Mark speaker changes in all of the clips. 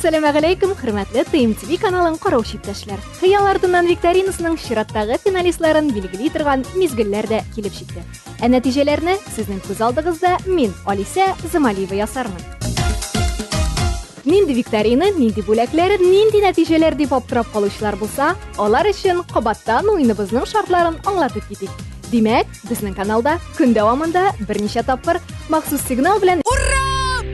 Speaker 1: Assalamu alaykum, hurmatli TMTV kanalın qarovchi iптәшләр. Хыяллардан викторинасының чираттагы финалистларын билгели торган мизгилләрдә килеп чыкты. Нәтиҗәләрне сезнең күз алдыгызда мин, Алиса Замалиева ясармын. Нинди викторина, нинди бүләкләр, нинди нәтиҗәләр дип аптырап калучылар булса, алар өчен кабаттан уеныбызның шартларын аңлатып китик. Димәк, безнең каналда көн дәвамында берничә тапкыр махсус сигнал белән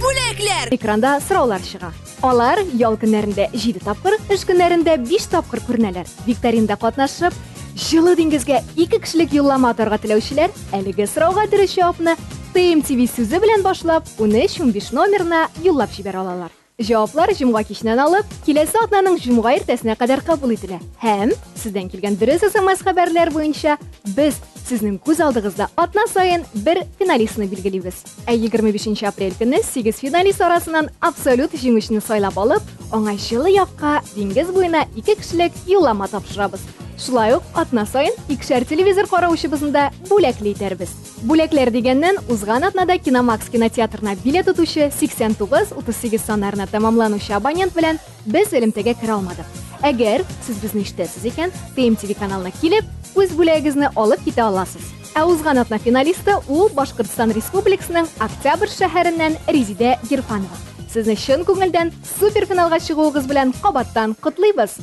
Speaker 1: бүләкләр экранда сораулар чыга. Алар ял көннәрендә 7 тапкыр, эш көннәрендә 5 тапкыр күренәләр. Викторинада катнашып, җылы диңгезгә 2 кешелек юллама атарга теләүчеләр әлеге сорауга дөрес җавапны TMTV сүзе белән башлап, 13-15 номерына юллап җибәрә алалар. Җаваплар җомга киченнән алып, киләсе атнаның җомга иртәсенә кадәр кабул ителә. Һәм сездән килгән дөрес SMS хәбәрләр буенча без сезнең күз алдыгызда атна саен бер финалистны билгелибез. 25 апрель көнне 8 финалист арасыннан абсолют җиңүчене сайлап алып, аңа җылы якка диңгез буена 2 кешелек юллама тапшырабыз. Шулай ук атна саен икешәр телевизор караучыбызда бүләкле итәрбез. Бүләкләр дигәннән узган атнада Киномакс кинотеатрына билет тотучы 89-38 саннарына тәмамланучы абонент белән без элемтәгә керә алмадык. Әгәр сез безне ишетәсез икән, TMTV каналына килеп, үз бүләгегезне алып китә аласыз. Ә узган атна финалисты ул Башкортстан Республикасының Октябрь шәһәреннән Резидә Гирфанова. Сезне чын күңелдән суперфиналга чыгуыгыз белән кабаттан котлыйбыз.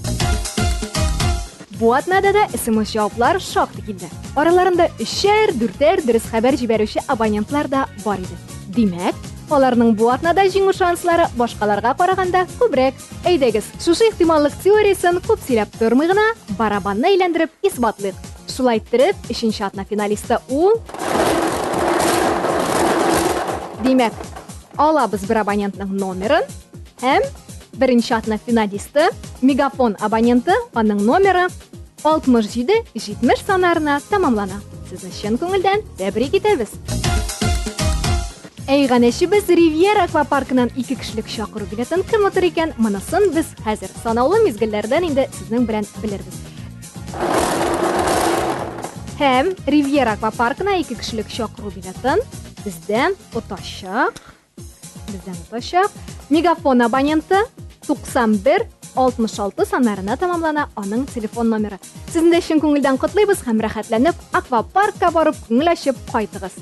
Speaker 1: Бу атнада да SMS җаваплар шактый килде. Араларында 3-4 дөрес хәбәр җибәрүче абонентлар да бар иде. Димәк, аларның бу атнада җиңү шанслары башкаларга караганда күбрәк. Әйдәгез, шушы ихтималлык теориясын күп сөйләп тормый гына барабанны әйләндереп исбатлыйк. Шулай иттереп, 3нче атна финалисты ул. Димәк, алабыз бер абонентның номерын һәм беренче атна финалисты Мегафон абоненты, аның номеры 67-70 саннарына тәмамлана. Сезне чын күңелдән тәбрик итәбез. Әйганәчебез Ривьера аквапаркынан 2 кешелек чакыру билетын кем утыр икән, монысын без хәзер санаулы мизгелләрдән инде сезнең белән белербез. Һәм Ривьера аквапаркына 2 кешелек чакыру билетын бездән утачак. Мегафон абоненты 91-66 саннарына тәмамлана, аның телефон номеры. Сезне дә чын күңелдән котлыйбыз һәм рәхәтләнеп аквапаркка барып күңел ачып кайтыгыз.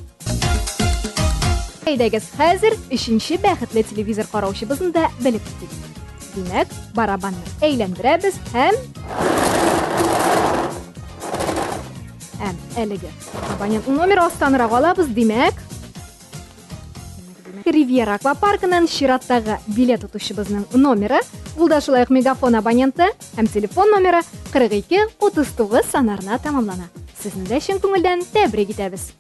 Speaker 1: Әйдәгез, хәзер 3нче бәхетле телевизор караучыбызны да белеп китик. Димәк, барабанны әйләндерәбез һәм әлеге абонентның номеры астанрак алабыз. Димәк, Ривьера аквапаркынан чираттагы билет тотучыбызның номеры, ул да шулай ук Мегафон абоненты һәм телефон номеры 42-39 саннарына тәмамлана. Сезне дә чын күңелдән тәбрик итәбез.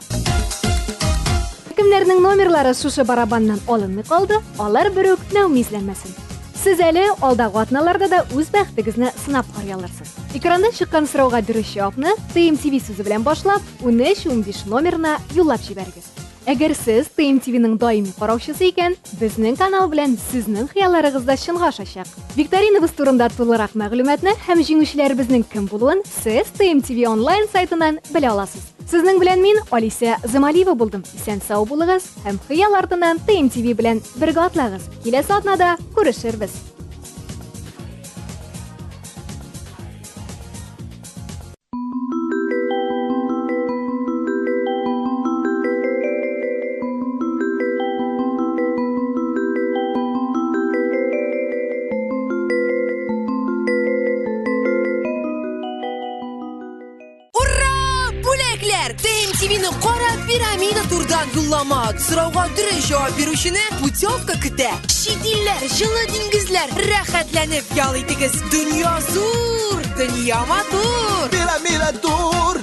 Speaker 1: Кемнәрнең номерлары шушы барабаннан алынмый калды, алар бер үк нәүмизләнмәсен. Сез әле алдагы атналарда да үз бәхетегезне сынап карый алырсыз. Экранда чыккан сорауга дөрес җавапны TMTV сүзе белән башлап, 13-15 номерына юллап җибәрегез. Әгәр сез TMTV-ның даими караучысы икән, безнең канал белән сезнең хыялларыгызда чынга ашачак. Викторинабыз турында тулырак мәгълүматны һәм җиңүчеләребезнең кем булуын сез TMTV онлайн сайтыннан белә аласыз. Сезнең белән мин, Алиса Замалиева булдым. Исән-сау булыгыз һәм хыяллардан TMTV белән бергә атлагыз. Киләсе атнада күрешербез.
Speaker 2: TMTV-ning qora piramida turdan yo'llama so'rovga dürüst javob beruvchini putyovka kutdi. Shidillar, җылы диңгезләр, рәхәтләнеп ял итегез. Дөнья зур, дөнья матур.
Speaker 3: Piramida tour.